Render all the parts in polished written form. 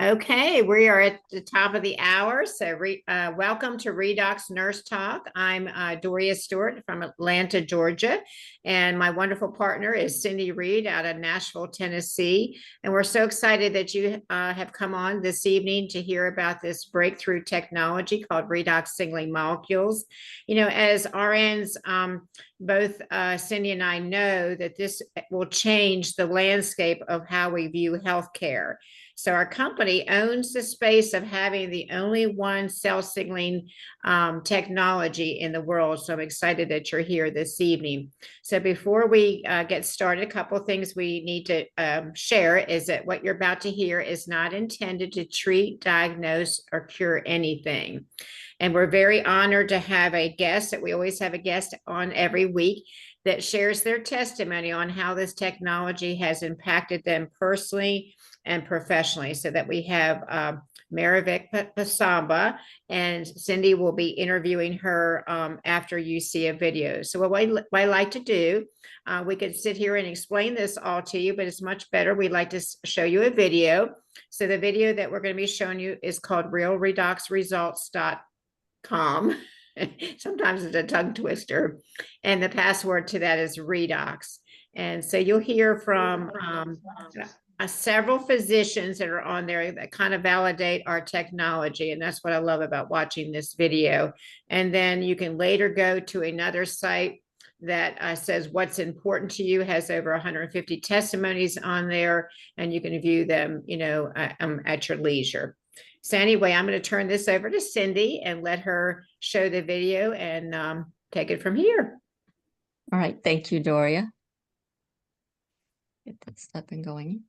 Okay, we are at the top of the hour. So, welcome to Redox Nurse Talk. I'm Doria Stewart from Atlanta, Georgia, and my wonderful partner is Cindy Reed out of Nashville, Tennessee. And we're so excited that you have come on this evening to hear about this breakthrough technology called redox signaling molecules. You know, as RNs, both Cindy and I know that this will change the landscape of how we view healthcare. So our company owns the space of having the only one cell signaling technology in the world. So I'm excited that you're here this evening. So before we get started, a couple of things we need to share is that what you're about to hear is not intended to treat, diagnose, or cure anything. And we're very honored to have a guest that we always have a guest on every week that shares their testimony on how this technology has impacted them personally and professionally. So that we have Marivic Pasamba, and Cindy will be interviewing her after you see a video. So what I like to do, we could sit here and explain this all to you, but it's much better. We'd like to show you a video. So the video that we're going to be showing you is called realredoxresults.com. Sometimes it's a tongue twister. And the password to that is Redox. And so you'll hear from several physicians that are on there that kind of validate our technology. And that's what I love about watching this video. And then you can later go to another site that says what's important to you, has over 150 testimonies on there, and you can view them, at your leisure. So anyway, I'm going to turn this over to Cindy and let her show the video and take it from here. All right. Thank you, Doria. Get this up and going.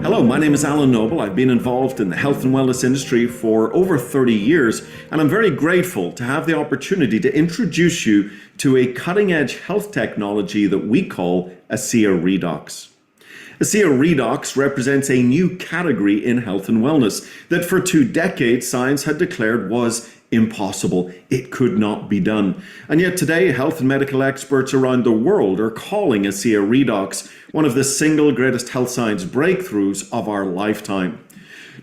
Hello, my name is Alan Noble. I've been involved in the health and wellness industry for over 30 years, and I'm very grateful to have the opportunity to introduce you to a cutting-edge health technology that we call ASEA Redox. ASEA Redox represents a new category in health and wellness that for 2 decades science had declared was impossible. It could not be done. And yet today, health and medical experts around the world are calling ASEA Redox one of the single greatest health science breakthroughs of our lifetime.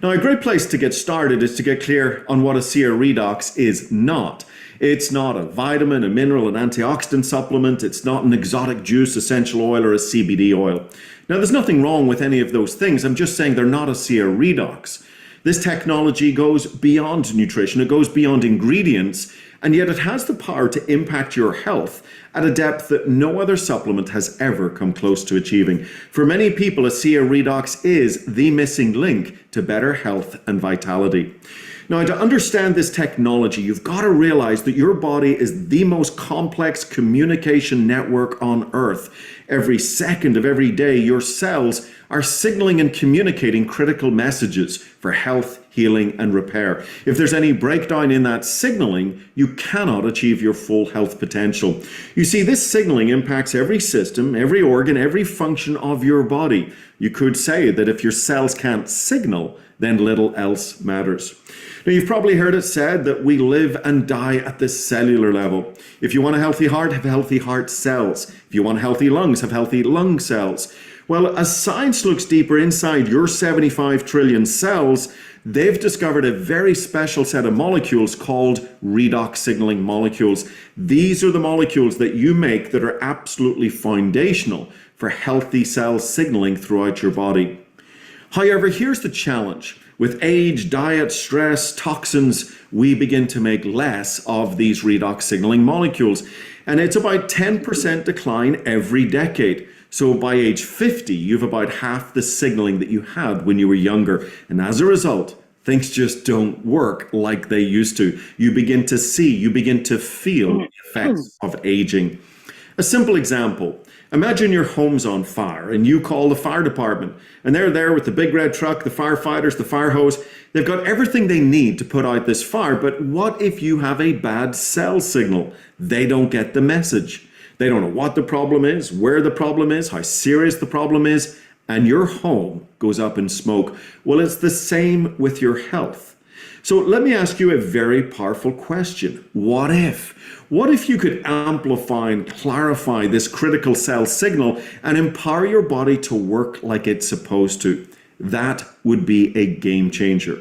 Now, a great place to get started is to get clear on what ASEA Redox is not. It's not a vitamin, a mineral, an antioxidant supplement. It's not an exotic juice, essential oil, or a CBD oil. Now, there's nothing wrong with any of those things. I'm just saying they're not ASEA Redox. This technology goes beyond nutrition, it goes beyond ingredients, and yet it has the power to impact your health at a depth that no other supplement has ever come close to achieving. For many people, ASEA Redox is the missing link to better health and vitality. Now, to understand this technology, you've got to realize that your body is the most complex communication network on Earth. Every second of every day, your cells are signaling and communicating critical messages for health, healing, and repair. If there's any breakdown in that signaling, you cannot achieve your full health potential. You see, this signaling impacts every system, every organ, every function of your body. You could say that if your cells can't signal, then little else matters. Now, you've probably heard it said that we live and die at the cellular level. If you want a healthy heart, have healthy heart cells. If you want healthy lungs, have healthy lung cells. Well, as science looks deeper inside your 75 trillion cells, they've discovered a very special set of molecules called redox signaling molecules. These are the molecules that you make that are absolutely foundational for healthy cell signaling throughout your body. However, here's the challenge. With age, diet, stress, toxins, we begin to make less of these redox signaling molecules. And it's about 10% decline every decade. So by age 50, you've about half the signaling that you had when you were younger. And as a result, things just don't work like they used to. You begin to see, you begin to feel the effects of aging. A simple example. Imagine your home's on fire and you call the fire department, and they're there with the big red truck, the firefighters, the fire hose. They've got everything they need to put out this fire, but what if you have a bad cell signal? They don't get the message. They don't know what the problem is, where the problem is, how serious the problem is, and your home goes up in smoke. Well, it's the same with your health. So let me ask you a very powerful question. What if? What if you could amplify and clarify this critical cell signal and empower your body to work like it's supposed to? That would be a game changer.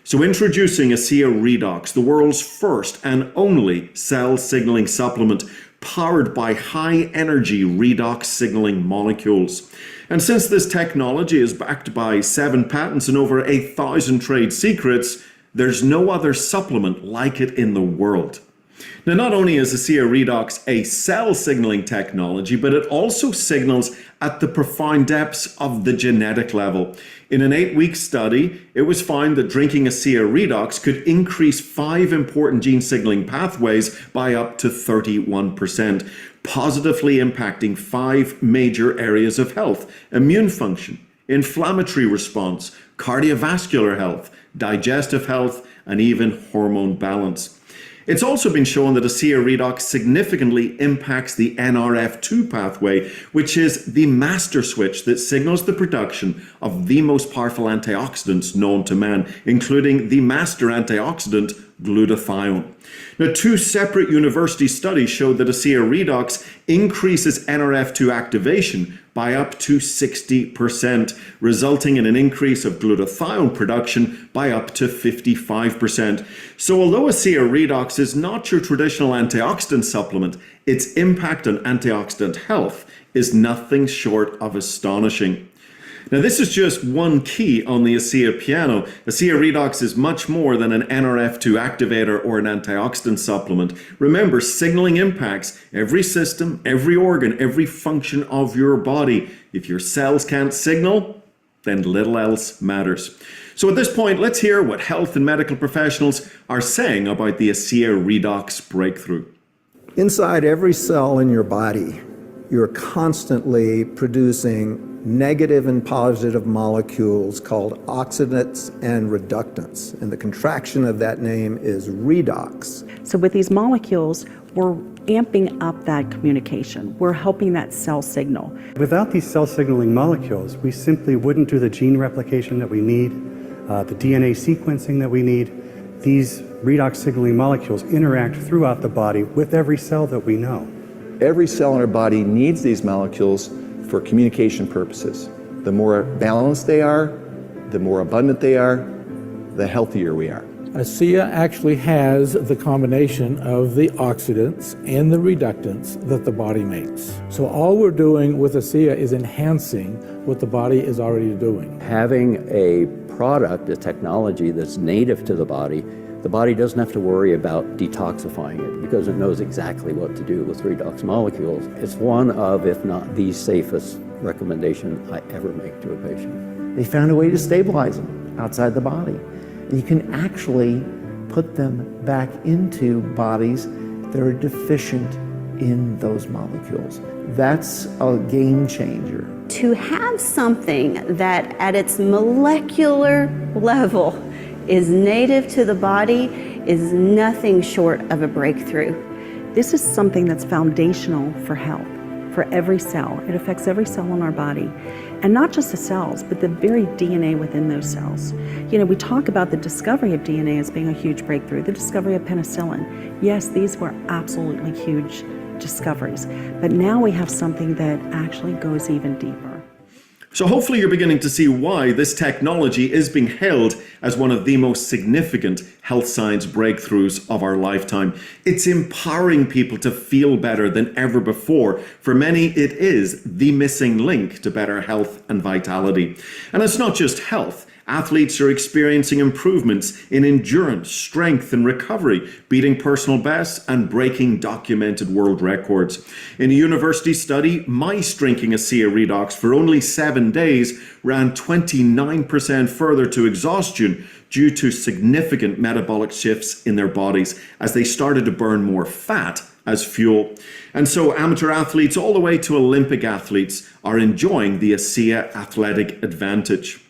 So introducing ASEA Redox, the world's first and only cell signaling supplement powered by high energy redox signaling molecules. And since this technology is backed by 7 patents and over 1,000 trade secrets, there's no other supplement like it in the world. Now, not only is ASEA Redox a cell signaling technology, but it also signals at the profound depths of the genetic level. In an 8-week study, it was found that drinking ASEA Redox could increase 5 important gene signaling pathways by up to 31%, positively impacting 5 major areas of health: immune function, inflammatory response, cardiovascular health, digestive health, and even hormone balance. It's also been shown that ASEA Redox significantly impacts the NRF2 pathway, which is the master switch that signals the production of the most powerful antioxidants known to man, including the master antioxidant glutathione. Now, 2 separate university studies showed that ASEA Redox increases NRF2 activation by up to 60%, resulting in an increase of glutathione production by up to 55%. So although ASEA Redox is not your traditional antioxidant supplement, its impact on antioxidant health is nothing short of astonishing. Now, this is just one key on the ASEA piano. ASEA Redox is much more than an NRF2 activator or an antioxidant supplement. Remember, signaling impacts every system, every organ, every function of your body. If your cells can't signal, then little else matters. So at this point, let's hear what health and medical professionals are saying about the ASEA Redox breakthrough. Inside every cell in your body, you're constantly producing negative and positive molecules called oxidants and reductants. And the contraction of that name is redox. So with these molecules, we're amping up that communication. We're helping that cell signal. Without these cell signaling molecules, we simply wouldn't do the gene replication that we need, the DNA sequencing that we need. These redox signaling molecules interact throughout the body with every cell that we know. Every cell in our body needs these molecules for communication purposes. The more balanced they are, the more abundant they are, the healthier we are. ASEA actually has the combination of the oxidants and the reductants that the body makes. So all we're doing with ASEA is enhancing what the body is already doing. Having a product, a technology that's native to the body doesn't have to worry about detoxifying it because it knows exactly what to do with redox molecules. It's one of, if not the safest recommendation I ever make to a patient. They found a way to stabilize them outside the body. And you can actually put them back into bodies that are deficient in those molecules. That's a game changer. To have something that at its molecular level is native to the body is nothing short of a breakthrough. This is something that's foundational for health, for every cell. It affects every cell in our body. And not just the cells, but the very DNA within those cells. You know, we talk about the discovery of DNA as being a huge breakthrough, the discovery of penicillin. Yes, these were absolutely huge discoveries. But now we have something that actually goes even deeper. So hopefully you're beginning to see why this technology is being hailed as one of the most significant health science breakthroughs of our lifetime. It's empowering people to feel better than ever before. For many, it is the missing link to better health and vitality. And it's not just health. Athletes are experiencing improvements in endurance, strength, and recovery, beating personal bests and breaking documented world records. In a university study, mice drinking ASEA Redox for only 7 days ran 29% further to exhaustion due to significant metabolic shifts in their bodies as they started to burn more fat as fuel. And so amateur athletes all the way to Olympic athletes are enjoying the ASEA athletic advantage.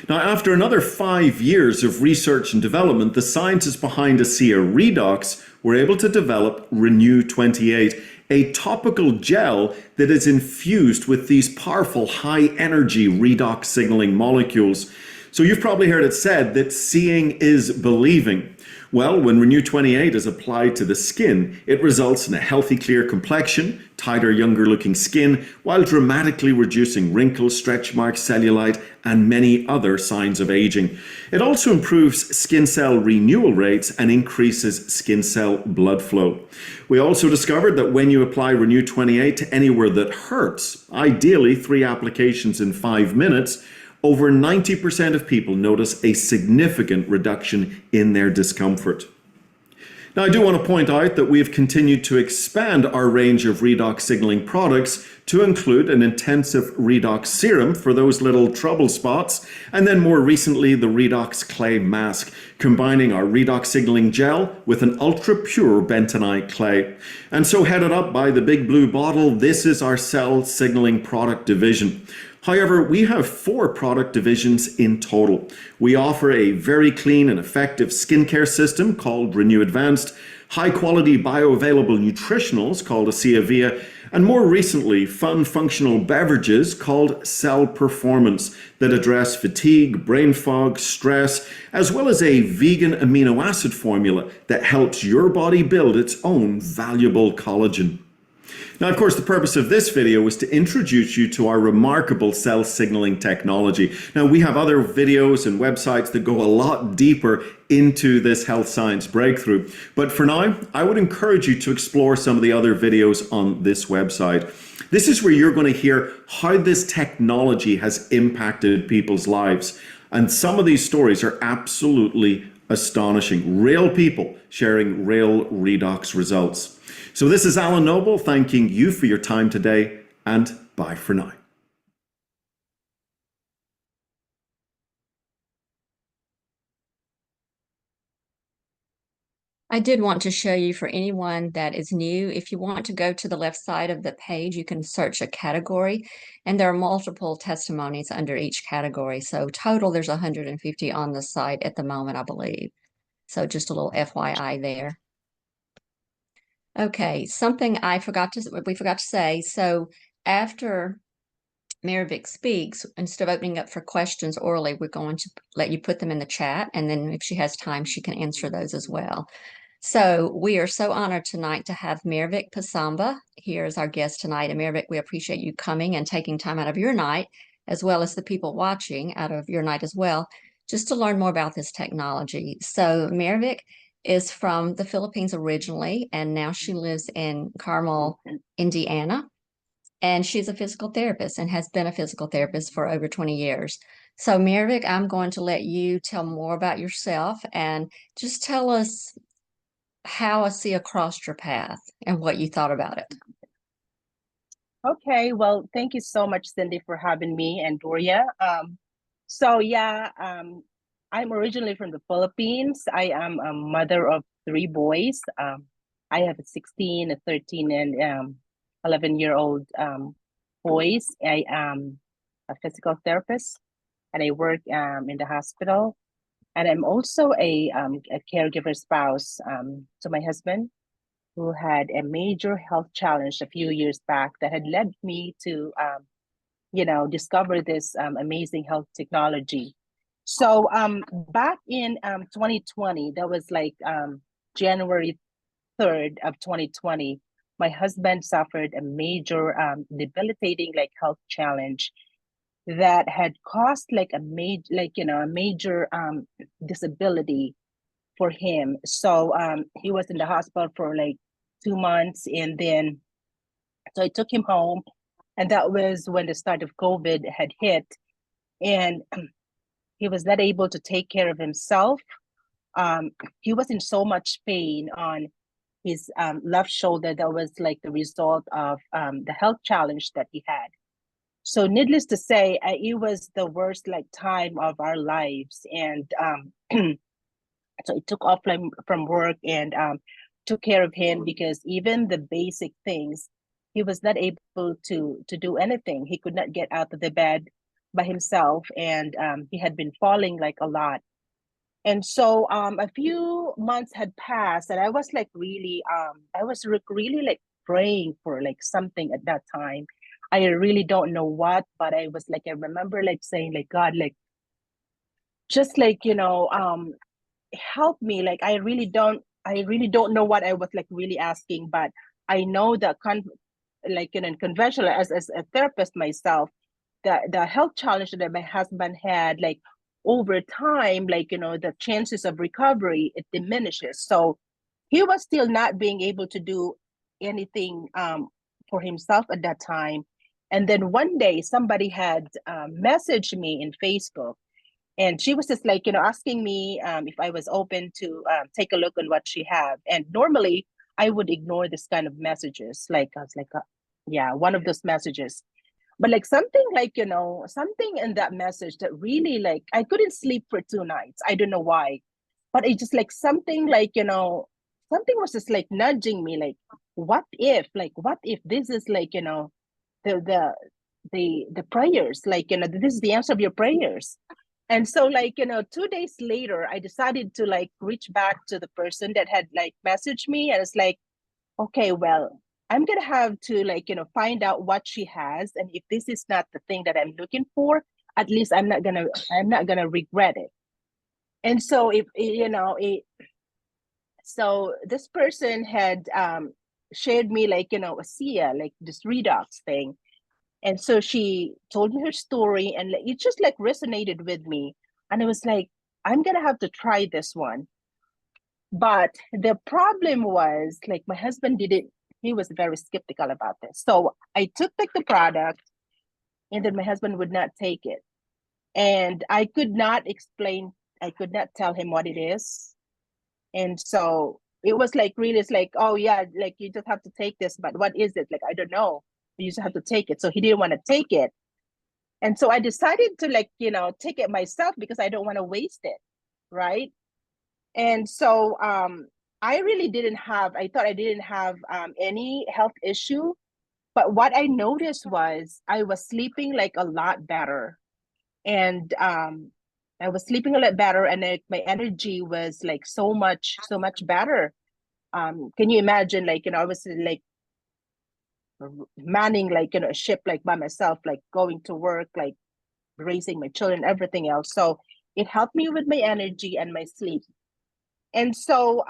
Now, after another 5 years of research and development, the scientists behind ASEA Redox were able to develop Renew 28, a topical gel that is infused with these powerful high-energy redox signaling molecules. So you've probably heard it said that seeing is believing. Well, when Renew 28 is applied to the skin, it results in a healthy, clear complexion, tighter, younger-looking skin, while dramatically reducing wrinkles, stretch marks, cellulite, and many other signs of aging. It also improves skin cell renewal rates and increases skin cell blood flow. We also discovered that when you apply Renew 28 to anywhere that hurts, ideally 3 applications in 5 minutes, over 90% of people notice a significant reduction in their discomfort. Now, I do want to point out that we have continued to expand our range of redox signaling products to include an intensive redox serum for those little trouble spots, and then more recently the redox clay mask, combining our redox signaling gel with an ultra pure bentonite clay. And so headed up by the big blue bottle, this is our cell signaling product division. However, we have 4 product divisions in total. We offer a very clean and effective skincare system called Renew Advanced, high-quality bioavailable nutritionals called ASEA Via, and more recently, fun functional beverages called Cell Performance that address fatigue, brain fog, stress, as well as a vegan amino acid formula that helps your body build its own valuable collagen. Now, of course, the purpose of this video was to introduce you to our remarkable cell signaling technology. Now, we have other videos and websites that go a lot deeper into this health science breakthrough. But for now, I would encourage you to explore some of the other videos on this website. This is where you're going to hear how this technology has impacted people's lives. And some of these stories are absolutely astonishing. Real people sharing real redox results. So this is Alan Noble thanking you for your time today, and bye for now. I did want to show you, for anyone that is new, if you want to go to the left side of the page, you can search a category, and there are multiple testimonies under each category. So total, there's 150 on the site at the moment, I believe. So just a little FYI there. Okay, something we forgot to say. So after Marivic speaks, instead of opening up for questions orally, we're going to let you put them in the chat, and then if she has time, she can answer those as well. So we are so honored tonight to have Marivic Pasamba here as our guest tonight. And Marivic, we appreciate you coming and taking time out of your night, as well as the people watching out of your night as well, just to learn more about this technology. So Marivic is from the Philippines originally, and now she lives in Carmel, Indiana. And she's a physical therapist and has been a physical therapist for over 20 years. So Marivic, I'm going to let you tell more about yourself and just tell us how ASEA crossed your path and what you thought about it. Okay, well, thank you so much, Cindy, for having me, and Doria. I'm originally from the Philippines. I am a mother of 3 boys. I have a 16, a 13, and 11-year-old boys. I am a physical therapist, and I work in the hospital. And I'm also a caregiver spouse to my husband, who had a major health challenge a few years back that had led me to, discover this amazing health technology. So back in 2020, that was like January 3rd of 2020, my husband suffered a major debilitating health challenge that had caused a major disability for him. So he was in the hospital for 2 months, and then so I took him home, and that was when the start of COVID had hit, and he was not able to take care of himself. He was in so much pain on his left shoulder. That was the result of the health challenge that he had. So needless to say, it was the worst time of our lives. And so I took off from work and took care of him, because even the basic things, he was not able to do anything. He could not get out of the bed by himself, and he had been falling like a lot. And so a few months had passed, and I was like really really like praying for like something at that time. I really don't know what, but I was like, I remember like saying like, God, like, just like, help me. Like, I really don't know what I was like really asking, but I know that like, in conventional, as a therapist myself, the health challenge that my husband had, like, over time, like, the chances of recovery, it diminishes. So he was still not being able to do anything for himself at that time. And then one day somebody had messaged me in Facebook, and she was just like, asking me if I was open to take a look on what she had. And normally I would ignore this kind of messages. Like, I was like, yeah, one of those messages. But like something like, something in that message that really, like, I couldn't sleep for 2 nights. I don't know why, but it just like something like, something was just like nudging me, like, what if this is like, the prayers, like, this is the answer of your prayers. And so like, 2 days later, I decided to like reach back to the person that had like messaged me. And it's like, okay, well, I'm going to have to like, find out what she has. And if this is not the thing that I'm looking for, at least I'm not going to regret it. And so so this person had shared me like, a SIA, like this redox thing. And so she told me her story, and it just like resonated with me. And I was like, I'm going to have to try this one. But the problem was, like, my husband he was very skeptical about this. So I took like the product, and then my husband would not take it. And I could not tell him what it is. And so it was like, really, it's like, oh yeah, like, you just have to take this, but what is it? Like, I don't know. You just have to take it. So he didn't want to take it. And so I decided to like, take it myself, because I don't want to waste it. Right. And so I thought I didn't have any health issue. But what I noticed was I was sleeping like a lot better. And I was sleeping a lot better, and my energy was like so much better. Can you imagine, like, I was like manning like, a ship like by myself, like going to work, like raising my children, everything else. So it helped me with my energy and my sleep. And so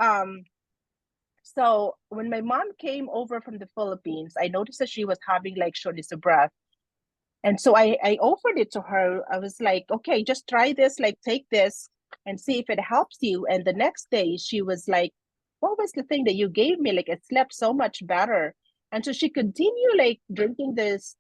so when my mom came over from the Philippines, I noticed that she was having like shortness of breath. And so I offered it to her. I was like, okay, just try this, like take this and see if it helps you. And the next day she was like, what was the thing that you gave me? Like, I slept so much better. And so she continued like drinking this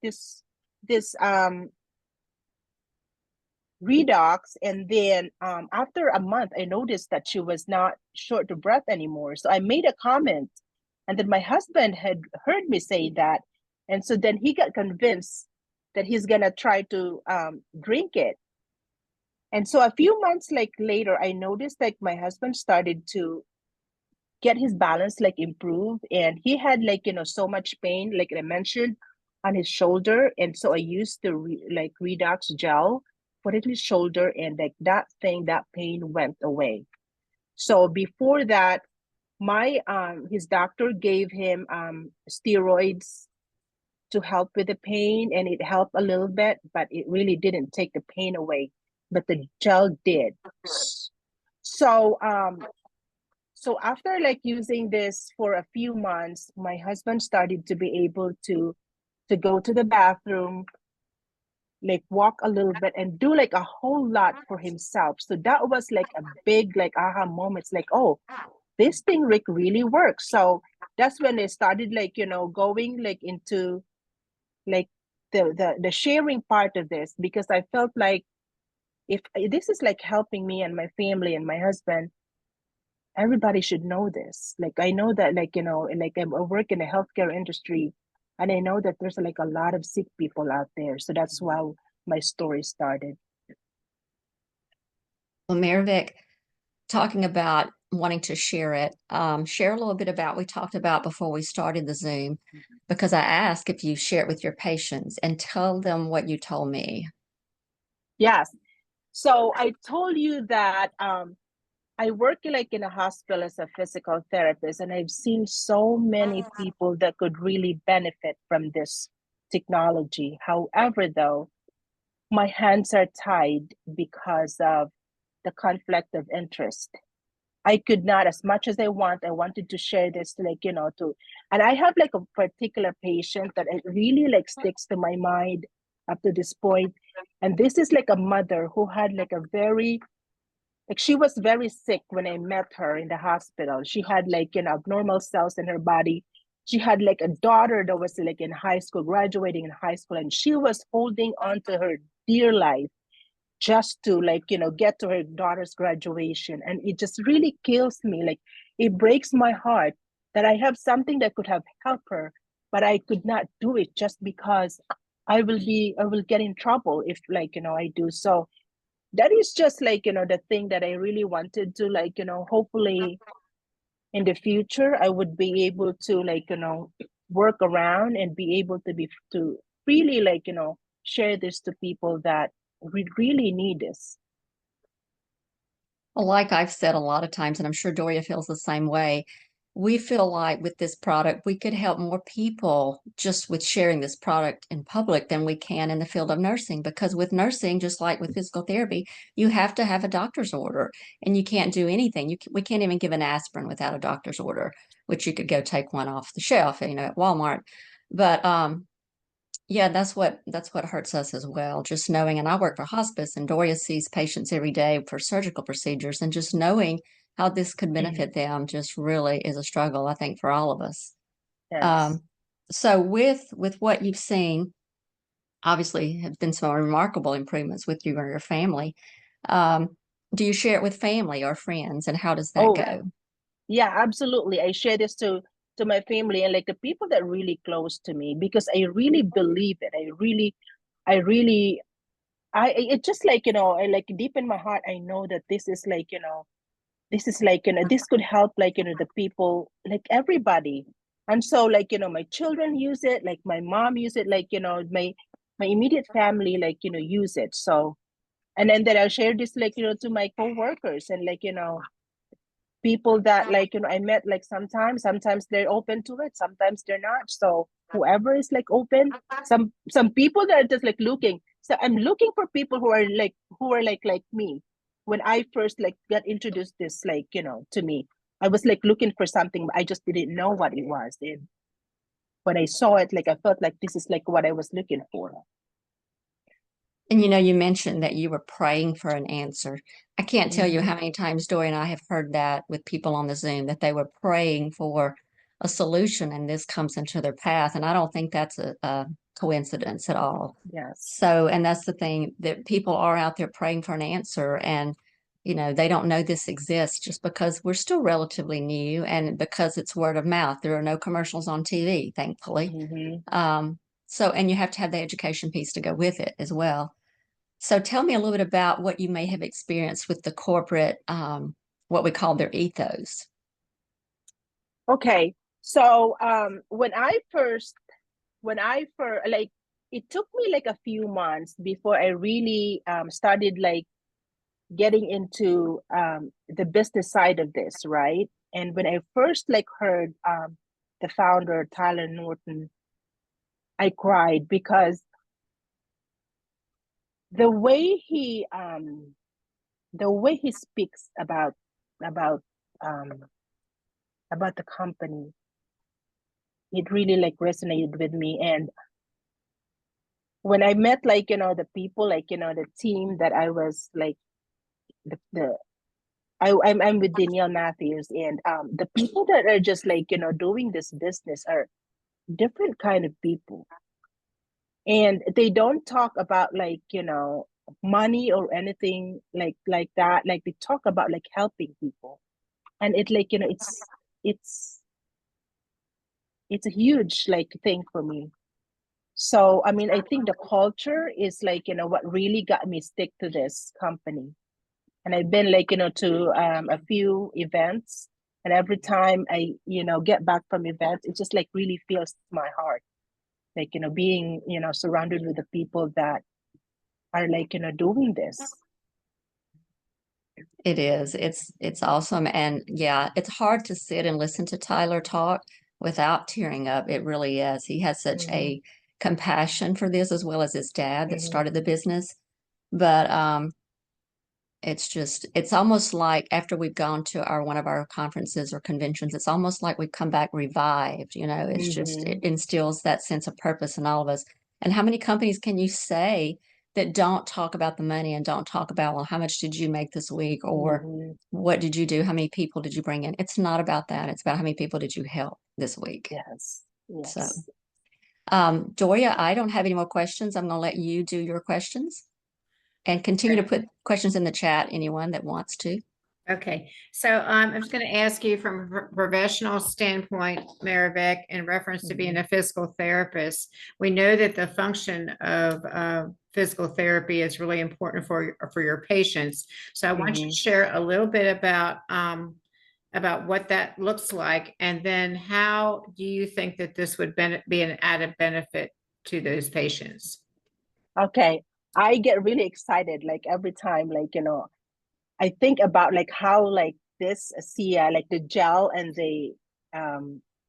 Redox. And then after a month, I noticed that she was not short of breath anymore. So I made a comment, and then my husband had heard me say that. And so then he got convinced that he's gonna try to drink it. And so a few months like later, I noticed like my husband started to get his balance like improve, and he had like, so much pain, like I mentioned, on his shoulder. And so I used the Redox gel, put it in his shoulder, and like that pain went away. So before that, his doctor gave him steroids to help with the pain, and it helped a little bit, but it really didn't take the pain away, but the gel did. So so after like using this for a few months, my husband started to be able to go to the bathroom, like walk a little bit, and do like a whole lot for himself. So that was like a big like aha moment. It's like, oh, this thing really works. So that's when I started like, going like into like the sharing part of this, because I felt like if this is like helping me and my family and my husband, everybody should know this. Like, I know that like, like I work in the healthcare industry, and I know that there's like a lot of sick people out there. So that's why my story started. Well, Marivic, talking about wanting to share it, share a little bit about we talked about before we started the Zoom, because I asked if you share it with your patients and tell them what you told me. Yes. So I told you that I work like in a hospital as a physical therapist, and I've seen so many people that could really benefit from this technology. However, though, my hands are tied because of the conflict of interest. I could not, as much as I wanted to share this, like, and I have like a particular patient that it really like sticks to my mind up to this point. And this is like a mother who had like a very, like she was very sick when I met her in the hospital. She had like, abnormal cells in her body. She had like a daughter that was like in high school, graduating in high school, and she was holding on to her dear life just to like get to her daughter's graduation. And it just really kills me, like it breaks my heart that I have something that could have helped her, but I could not do it just because I will get in trouble if like I do. So that is just like the thing that I really wanted to like hopefully in the future I would be able to like work around and be able to really like share this to people that we really need this. Well, like I've said a lot of times, and I'm sure Doria feels the same way, we feel like with this product, we could help more people just with sharing this product in public than we can in the field of nursing. Because with nursing, just like with physical therapy, you have to have a doctor's order and you can't do anything. We can't even give an aspirin without a doctor's order, which you could go take one off the shelf, at Walmart. But yeah, that's what hurts us as well. Just knowing, and I work for hospice, and Doria sees patients every day for surgical procedures, and just knowing how this could benefit them just really is a struggle, I think, for all of us. Yes. So with what you've seen, obviously have been some remarkable improvements with you or your family. Do you share it with family or friends, and how does that go? Yeah, absolutely. I share this to my family and like the people that are really close to me, because I really believe it. It just like I like deep in my heart I know that this is like this could help like the people, like everybody. And so like my children use it, like my mom use it, like my immediate family like use it. So and then I'll share this like to my coworkers and like people that like I met, like sometimes they're open to it, sometimes they're not. So whoever is like open, some people that are just like looking. So I'm looking for people who are like me. When I first like got introduced this like to me, I was like looking for something, but I just didn't know what it was. And when I saw it, like I felt like this is like what I was looking for. And you mentioned that you were praying for an answer. I can't tell you how many times Dory and I have heard that with people on the Zoom, that they were praying for a solution and this comes into their path. And I don't think that's a coincidence at all. Yes. So, and that's the thing, that people are out there praying for an answer, and they don't know this exists just because we're still relatively new, and because it's word of mouth. There are no commercials on TV, thankfully. So, and you have to have the education piece to go with it as well. So tell me a little bit about what you may have experienced with the corporate, what we call their ethos. Okay. So when I first like, it took me like a few months before I really started like getting into the business side of this, right? And when I first like heard the founder, Tyler Norton, I cried because the way he speaks about the company, it really like resonated with me. And when I met like the people, like the team that I was like I'm with Danielle Matthews, and the people that are just like doing this business are different kind of people, and they don't talk about like money or anything like that. Like they talk about like helping people, and it like it's a huge like thing for me. So I mean, I think the culture is like what really got me stick to this company. and I've been like, to a few events. And every time I, get back from events, it just like really feels my heart. Like, being, surrounded with the people that are like, doing this. It is. It's awesome. And yeah, it's hard to sit and listen to Tyler talk without tearing up. It really is. He has such a compassion for this, as well as his dad that started the business. But it's almost like after we've gone to one of our conferences or conventions, it's almost like we've come back revived. It's just, it instills that sense of purpose in all of us. And how many companies can you say that don't talk about the money and don't talk about, well, how much did you make this week, or what did you do? How many people did you bring in? It's not about that. It's about how many people did you help this week. Yes. So, Doria, I don't have any more questions. I'm going to let you do your questions. And continue to put questions in the chat, anyone that wants to. Okay, so I'm just going to ask you from a professional standpoint, Marivic, in reference to being a physical therapist. We know that the function of physical therapy is really important for your patients. So I want you to share a little bit about what that looks like, and then how do you think that this would be an added benefit to those patients? Okay. I get really excited, like every time, like, I think about like how like this SIA, like the gel and the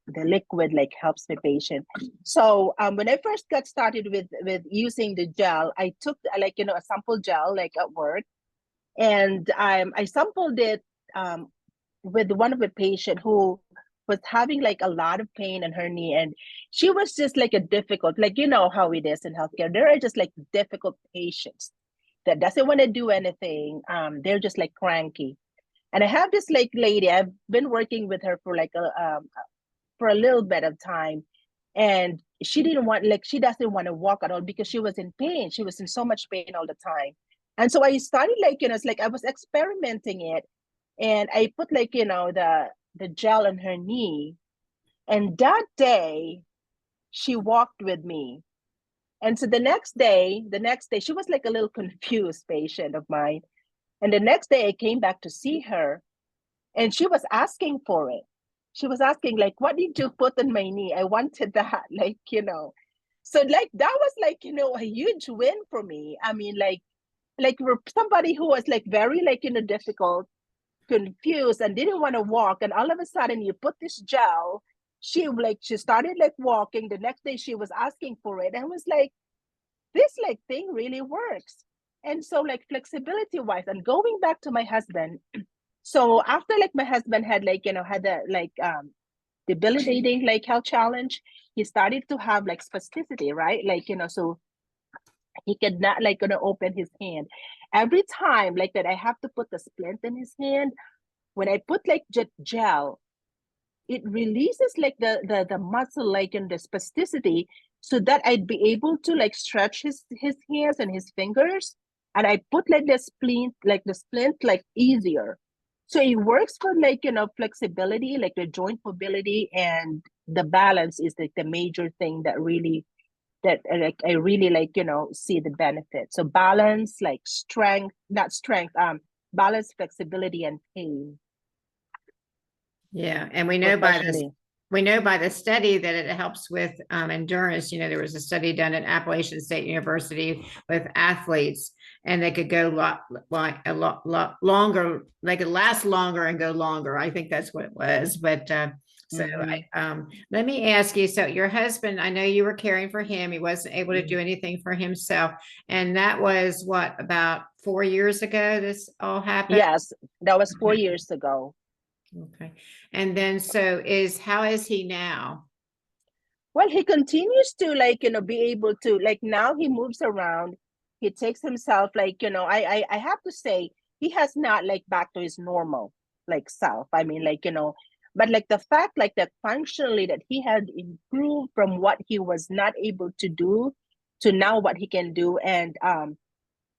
liquid like helps the patient. So when I first got started with using the gel, I took like, a sample gel like at work, and I sampled it with one of the patient who was having like a lot of pain in her knee, and she was just like a difficult, like, how it is in healthcare. There are just like difficult patients that doesn't want to do anything. They're just like cranky. And I have this like lady, I've been working with her for like for a little bit of time, and she doesn't want to walk at all because she was in pain. She was in so much pain all the time. And so I started like, it's like I was experimenting it, and I put like, the gel on her knee. And that day, she walked with me. And so the next day, she was like a little confused patient of mine. And the next day I came back to see her, and she was asking for it. She was asking, like, what did you put on my knee? I wanted that, like, So like, that was like, a huge win for me. I mean, like for somebody who was like very like, difficult, confused, and didn't want to walk, and all of a sudden you put this gel, she started like walking. The next day she was asking for it, and was like, this like thing really works. And so like flexibility wise, and going back to my husband, so after like my husband had like, had a like debilitating like health challenge, he started to have like spasticity, right? Like, so he could not like open his hand. Every time like that I have to put the splint in his hand, when I put like gel, it releases like the muscle like in the spasticity, so that I'd be able to like stretch his hands and his fingers, and I put like the splint like easier. So it works for like, flexibility, like the joint mobility, and the balance is like the major thing that really like I really like, see the benefit. So balance, like balance, flexibility, and pain. Yeah, and we know by the study that it helps with endurance. There was a study done at Appalachian State University with athletes, and they could go a lot longer. They could last longer and go longer. I think that's what it was. But let me ask you. So your husband, I know you were caring for him. He wasn't able to do anything for himself, and that was what, about 4 years ago. This all happened. Yes, that was 4 years ago. Okay. And then how is he now? Well, he continues to like, be able to, like, now he moves around. He takes himself like, I have to say, he has not like back to his normal like self. I mean, like, but like the fact like that functionally that he had improved from what he was not able to do to now what he can do. And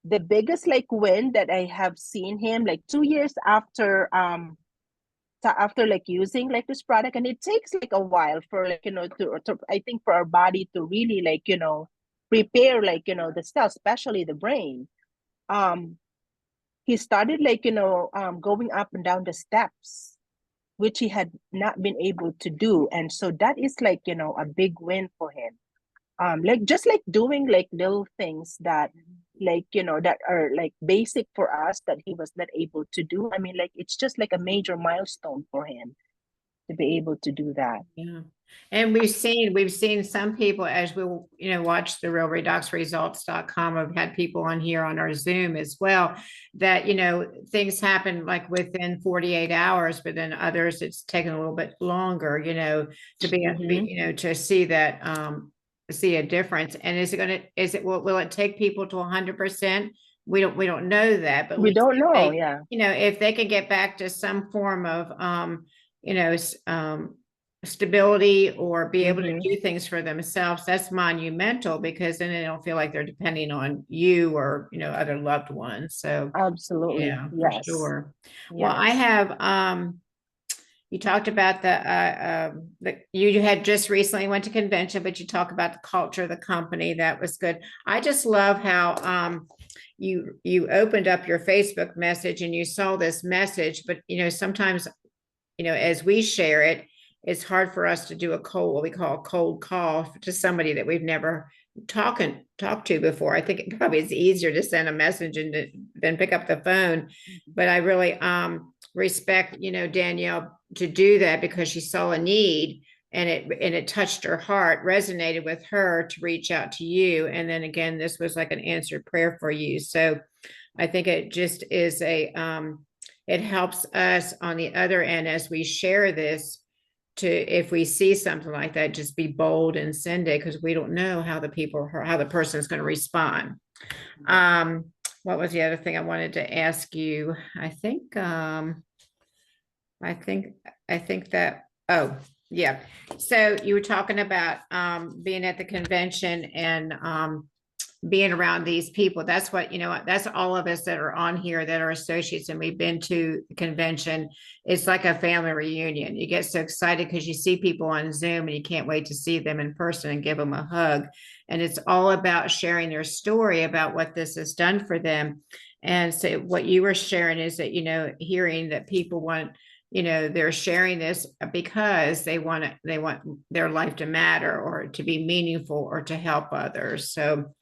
the biggest like win that I have seen him, like 2 years after like using like this product, and it takes like a while for like, to I think for our body to really like, prepare like, the cells, especially the brain. he started like, going up and down the steps, which he had not been able to do. And so that is like, a big win for him. Like just like doing like little things that like, that are like basic for us that he was not able to do. I mean, like, it's just like a major milestone for him to be able to do that. Yeah. And we've seen some people as we, watch the realredoxresults.com. I've had people on here on our Zoom as well that, things happen like within 48 hours, but then others it's taken a little bit longer, to be, to see that, see a difference. And will it take people to 100%? We don't know that, but We don't know. they, Yeah. if they can get back to some form of, stability or be able to do things for themselves, that's monumental, because then they don't feel like they're depending on you or, other loved ones. So absolutely. Yeah, Yes. for sure. Yes. Well, I have, you talked about you had just recently went to convention, but you talk about the culture of the company. That was good. I just love how, you opened up your Facebook message and you saw this message, but sometimes, as we share it, it's hard for us to do what we call a cold call to somebody that we've never talked to before. I think it probably is easier to send a message than pick up the phone. But I really respect, Danielle, to do that, because she saw a need and it touched her heart, resonated with her to reach out to you. And then again, this was like an answered prayer for you. So I think it just is it helps us on the other end as we share this, to, if we see something like that, just be bold and send it, because we don't know how the person is going to respond. What was the other thing I wanted to ask you? I think that, oh yeah. So you were talking about being at the convention and being around these people. That's what, that's all of us that are on here that are associates and we've been to the convention. It's like a family reunion. You get so excited because you see people on Zoom and you can't wait to see them in person and give them a hug. And it's all about sharing their story about what this has done for them. And so what you were sharing is that, hearing that people want, they're sharing this because they want their life to matter or to be meaningful or to help others. So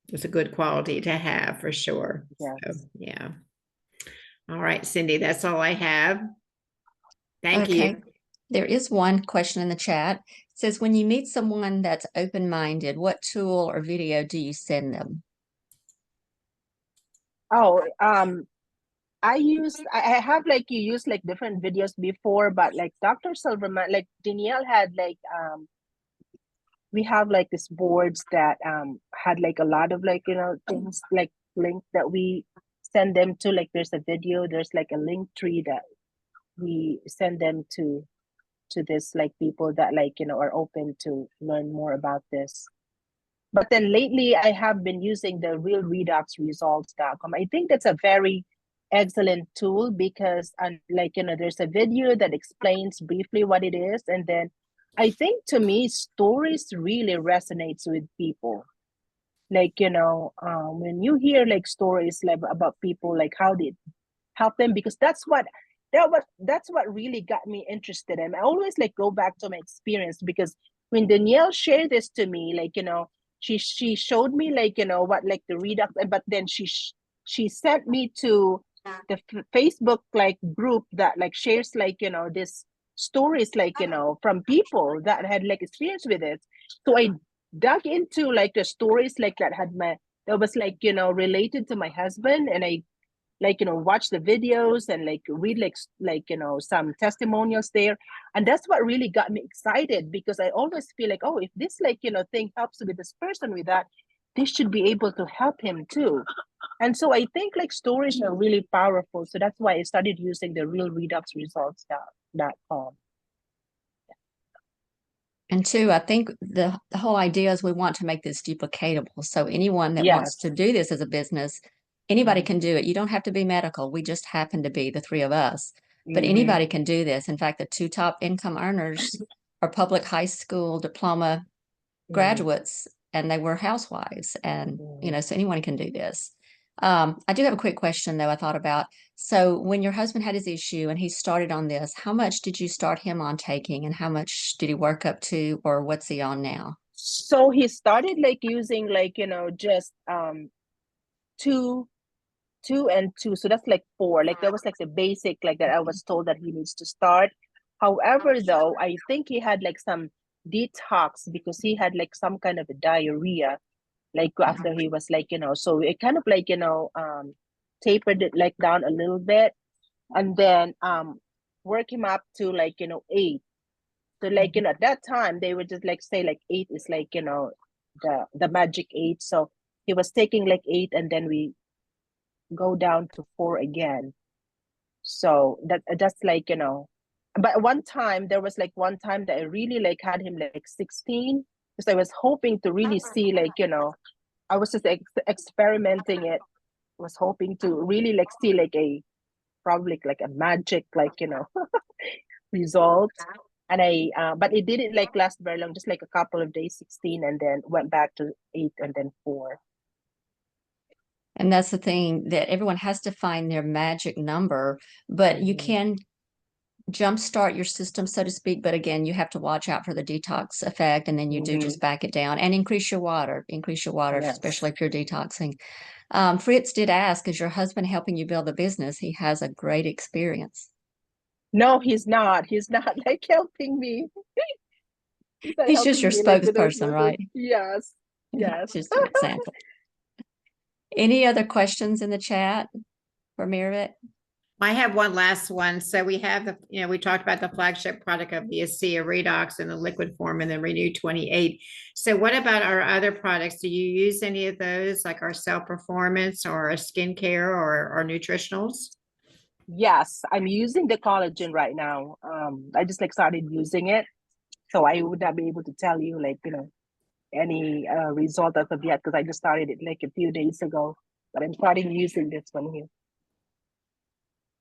it's a good quality to have for sure. Yes. So, yeah. All right, Cindy, that's all I have. Thank you. There is one question in the chat. It says, when you meet someone that's open-minded, what tool or video do you send them? Oh, I have like you used like different videos before, but like Dr. Silverman, like Danielle had like we have like these boards that had like a lot of like things like link that we send them to. Like there's a video, there's like a link tree that we send them to this like people that like are open to learn more about this. But then lately I have been using the realredoxresults.com. I think that's a very excellent tool because like there's a video that explains briefly what it is, and then I think to me stories really resonates with people. Like when you hear like stories like about people, like how they help them, because that's what really got me interested. And I always like go back to my experience, because when Danielle shared this to me, like she showed me like what like the Redox, but then she sent me to the Facebook like group that like shares like this stories like from people that had like experience with it. So I dug into like the stories like that was like related to my husband, and I like watch the videos and like read like some testimonials there. And that's what really got me excited, because I always feel like, oh, if this like thing helps with this person with that, this should be able to help him too. And so I think like stories are really powerful. So that's why I started using the realredoxresults.com. And two, I think the whole idea is we want to make this duplicatable. So anyone that wants to do this as a business, anybody can do it. You don't have to be medical. We just happen to be the three of us, but anybody can do this. In fact, the two top income earners are public high school diploma graduates, and they were housewives. And, so anyone can do this. I do have a quick question though I thought about. So when your husband had his issue and he started on this, how much did you start him on taking and how much did he work up to, or what's he on now? So he started like using like, just two and two. So that's like 4. Like that was like the basic like that I was told that he needs to start. However, though, I think he had like some detox because he had like some kind of a diarrhea like after he was like, so it kind of like, tapered it like down a little bit and then work him up to like, 8. So like, at that time they would just like say like 8 is like, the magic 8. So he was taking like 8 and then we go down to 4 again. So that's like, but there was like one time that I really like had him like 16 because I was hoping to really see like, I was just experimenting it, was hoping to really like see like probably like a magic like, result. And but it didn't like last very long, just like a couple of days, 16, and then went back to 8 and then 4. And that's the thing, that everyone has to find their magic number, but you can jumpstart your system, so to speak. But again, you have to watch out for the detox effect, and then you do just back it down and increase your water, Yes. especially if you're detoxing. Fritz did ask, is your husband helping you build a business? He has a great experience. No, he's not. He's not like helping me. He's just your spokesperson, right? Yes. Yes. Just an example. Any other questions in the chat for Marivic? I have one last one. So we have we talked about the flagship product of the ASEA Redox in the liquid form and the Renew 28. So what about our other products? Do you use any of those, like our Cell Performance or our skincare or our nutritionals? Yes, I'm using the collagen right now. I just like started using it. So I would not be able to tell you like, any result as of yet because I just started it like a few days ago. But I'm starting using this one here.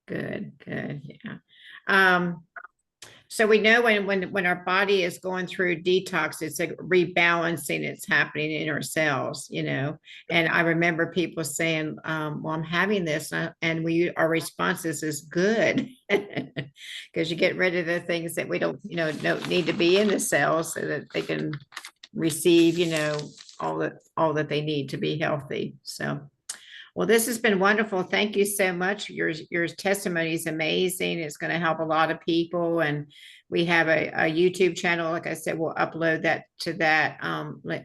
Good, yeah. So we know when our body is going through detox, it's like rebalancing, it's happening in our cells, and I remember people saying, well, I'm having this, and our responses is good because you get rid of the things that we don't need to be in the cells so that they can receive, all that they need to be healthy. So well, this has been wonderful. Thank you so much. Your testimony is amazing. It's going to help a lot of people. And we have a YouTube channel. Like I said, we'll upload that to that,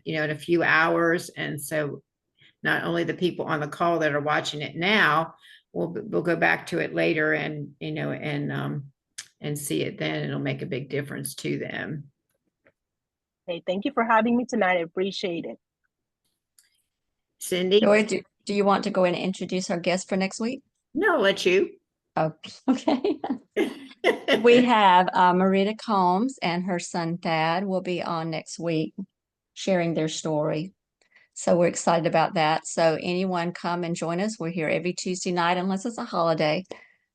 in a few hours. And so not only the people on the call that are watching it now, we'll go back to it later and see it then. It'll make a big difference to them. Hey, thank you for having me tonight. I appreciate it. Cindy? Joy, do you want to go and introduce our guest for next week? No, I'll let you. Oh, okay. We have Marivic Holmes and her son Thad will be on next week sharing their story. So we're excited about that. So anyone come and join us. We're here every Tuesday night, unless it's a holiday,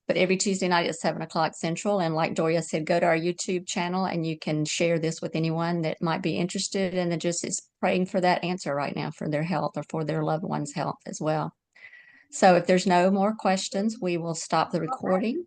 but every Tuesday night at 7 o'clock Central. And like Doria said, go to our YouTube channel and you can share this with anyone that might be interested and just is praying for that answer right now for their health or for their loved one's health as well. So if there's no more questions, we will stop the recording.